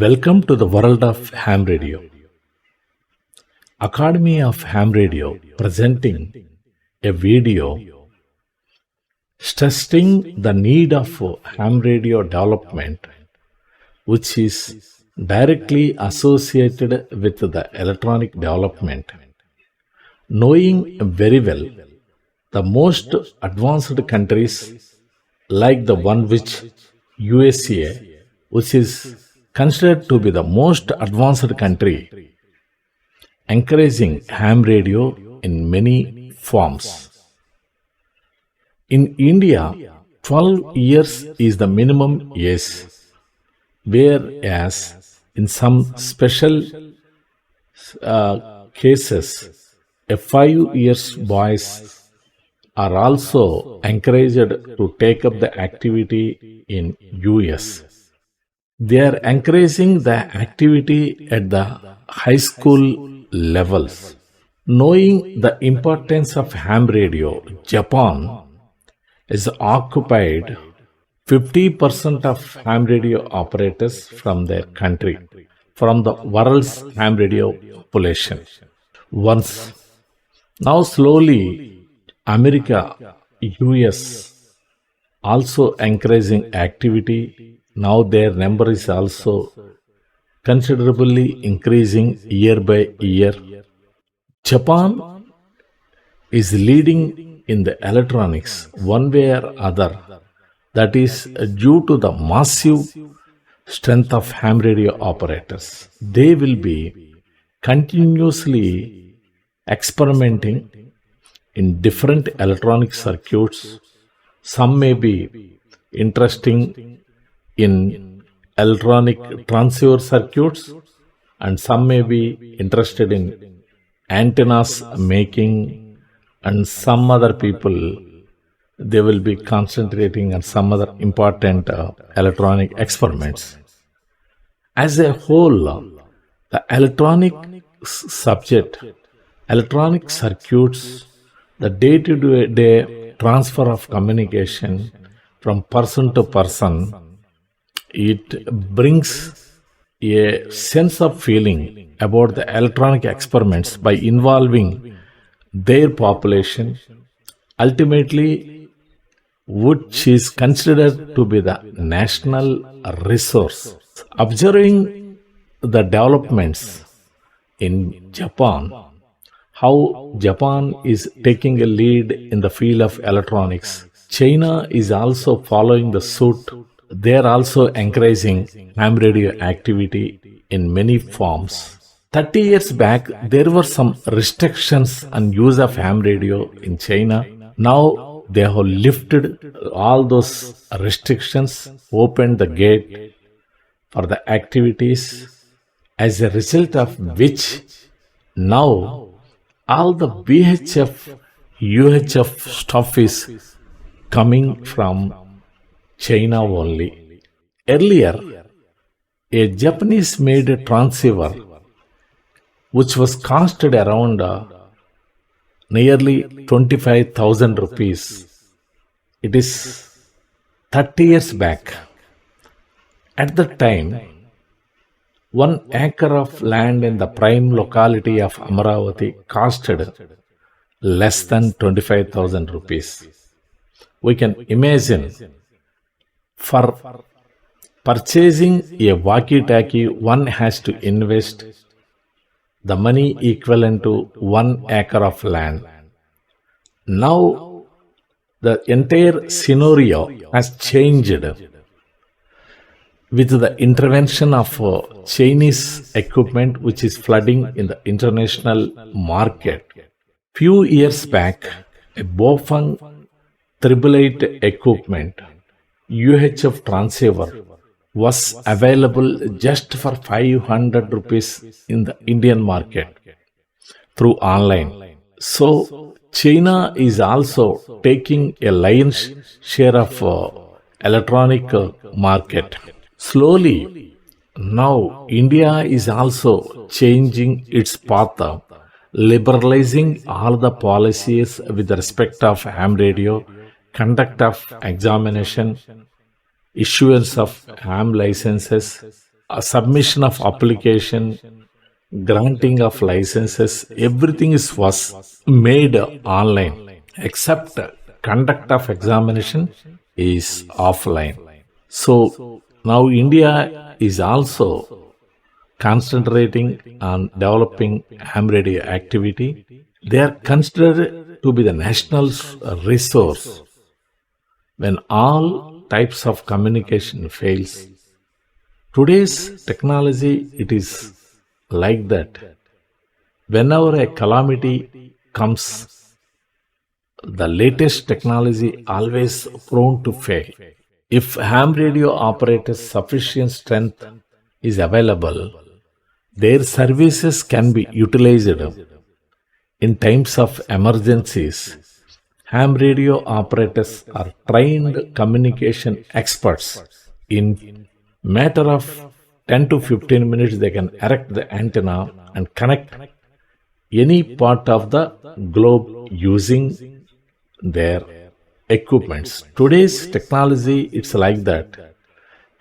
Welcome to the world of ham radio. Academy of Ham Radio presenting a video stressing the need of ham radio development, which is directly associated with the electronic development. Knowing very well the most advanced countries like the one which USA, which is considered to be the most advanced country, encouraging ham radio in many forms. In India, 12 years is the minimum age, whereas in some special cases, a 5 years boys are also encouraged to take up the activity in US. They are encouraging the activity at the high school levels. Knowing the importance of ham radio, Japan is occupied 50% of ham radio operators from their country, from the world's ham radio population. Now slowly America, US also encouraging activity. Now their number is also considerably increasing year by year. Japan is leading in the electronics one way or other. That is due to the massive strength of ham radio operators. They will be continuously experimenting in different electronic circuits. Some may be interesting in electronic transceiver circuits, and some may be interested in antennas making, and some other people they will be concentrating on some other important electronic experiments. As a whole, the electronic subject, electronic circuits, the day-to-day transfer of communication from person to person, it brings a sense of feeling about the electronic experiments by involving their population, ultimately which is considered to be the national resource. Observing the developments in Japan, how Japan is taking a lead in the field of electronics, China is also following the suit. They are also encouraging ham radio activity in many forms. 30 years back, there were some restrictions on use of ham radio in China. Now they have lifted all those restrictions, opened the gate for the activities, as a result of which now all the VHF, UHF stuff is coming from China only. Earlier, a Japanese made transceiver which was costed around nearly 25,000 rupees. It is 30 years back. At that time, 1 acre of land in the prime locality of Amaravati costed less than 25,000 rupees. We can imagine, for purchasing a walkie-talkie, one has to invest the money equivalent to 1 acre of land. Now, the entire scenario has changed with the intervention of Chinese equipment which is flooding in the international market. Few years back, a Bofang 888 equipment, UHF transceiver, was available just for 500 rupees in the Indian market through online. So, China is also taking a lion's share of electronic market. Slowly, now India is also changing its path, liberalizing all the policies with respect of ham radio, conduct of examination, issuance of ham licenses, a submission of application, granting of licenses, everything was made online, except conduct of examination is offline. So now India is also concentrating on developing ham radio activity. They are considered to be the national resource. When all types of communication fails, today's technology, it is like that. Whenever a calamity comes, the latest technology always prone to fail. If ham radio operators sufficient strength is available, their services can be utilized in times of emergencies. Ham radio operators are trained communication experts. In matter of 10 to 15 minutes, they can erect the antenna and connect any part of the globe using their equipments. Today's technology, it's like that.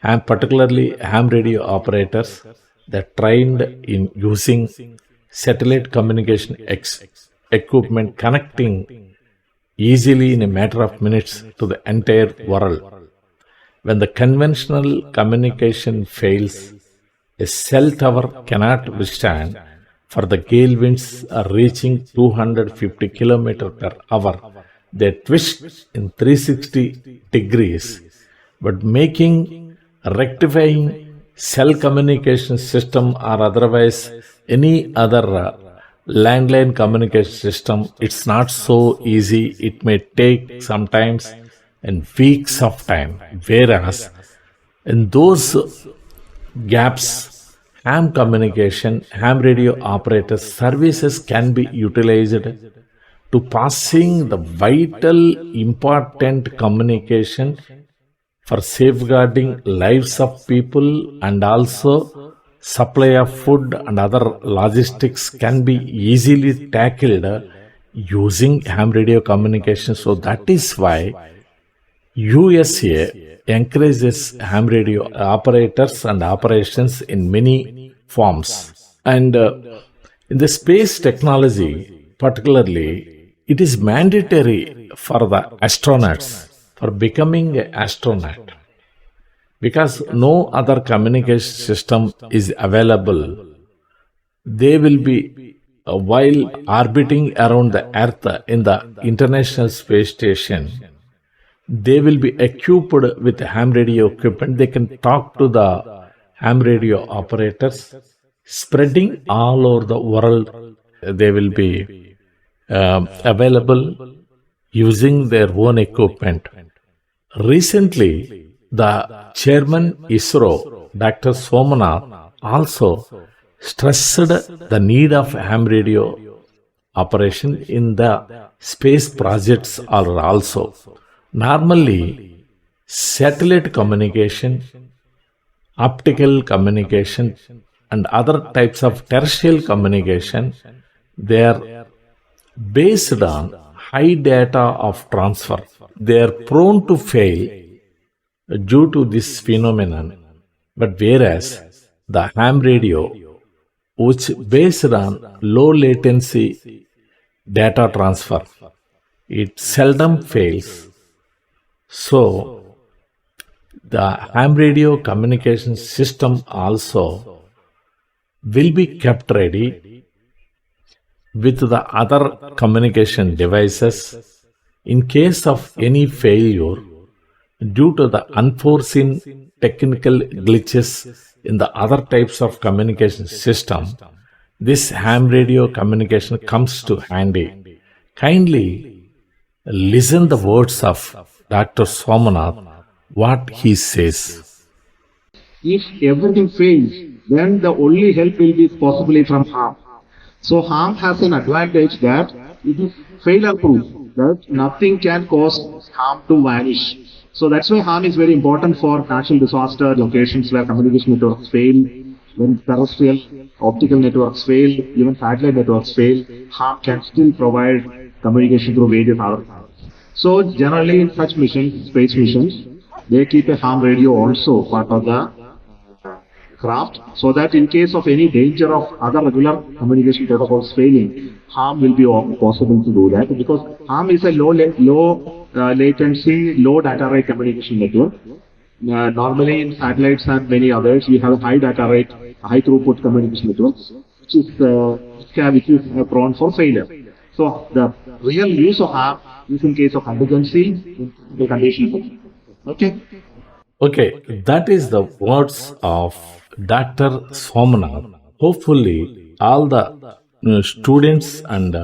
And particularly ham radio operators, they're trained in using satellite communication equipment, connecting easily in a matter of minutes to the entire world. When the conventional communication fails, a cell tower cannot withstand, for the gale winds are reaching 250 km per hour. They twist in 360 degrees, but making rectifying cell communication system or otherwise any other landline communication system, it's not so easy. It may take sometimes and weeks of time. Whereas in those gaps, ham communication, ham radio operators services can be utilized to passing the vital important communication for safeguarding lives of people, and also supply of food and other logistics can be easily tackled using ham radio communication. So that is why USA encourages ham radio operators and operations in many forms. And in the space technology, particularly, it is mandatory for the astronauts for becoming an astronaut, because no other communication system is available. They will be, while orbiting around the Earth in the International Space Station, they will be equipped with ham radio equipment. They can talk to the ham radio operators spreading all over the world. They will be available using their own equipment. Recently, the chairman ISRO, Dr. Somnath, also stressed the need of ham radio operation in the space projects are also. Normally, satellite communication, optical communication, and other types of terrestrial communication, they are based on high data of transfer. They are prone to fail due to this phenomenon. But whereas the ham radio, which based on low latency data transfer, it seldom fails. So the ham radio communication system also will be kept ready with the other communication devices in case of any failure due to the unforeseen technical glitches in the other types of communication system. This ham radio communication comes to handy. Kindly listen the words of Dr. Somnath, what he says. If everything fails, then the only help will be possibly from harm. So harm has an advantage that it is failure proof, that nothing can cause harm to vanish. So that's why harm is very important for natural disaster locations where communication networks fail, when terrestrial optical networks fail, even satellite networks fail. Harm can still provide communication through various other methods. So generally in such missions, space missions, they keep a ham radio also part of the craft so that in case of any danger of other regular communication protocols failing, harm will be possible to do that because harm is a low latency, low data rate communication network. Normally in satellites and many others, we have a high data rate, high throughput communication networks, which is prone for failure. So the real use of harm is in case of contingency, in the condition. Okay. Okay, that is the words of Dr. Somnath. Hopefully, all the students and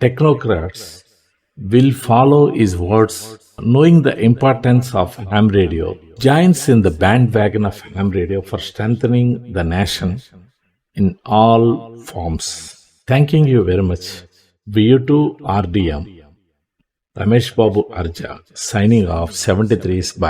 technocrats will follow his words, knowing the importance of ham radio, joins in the bandwagon of ham radio for strengthening the nation in all forms. Thanking you very much. VU2 RDM. Ramesh Babu Arja, signing off 73's bye.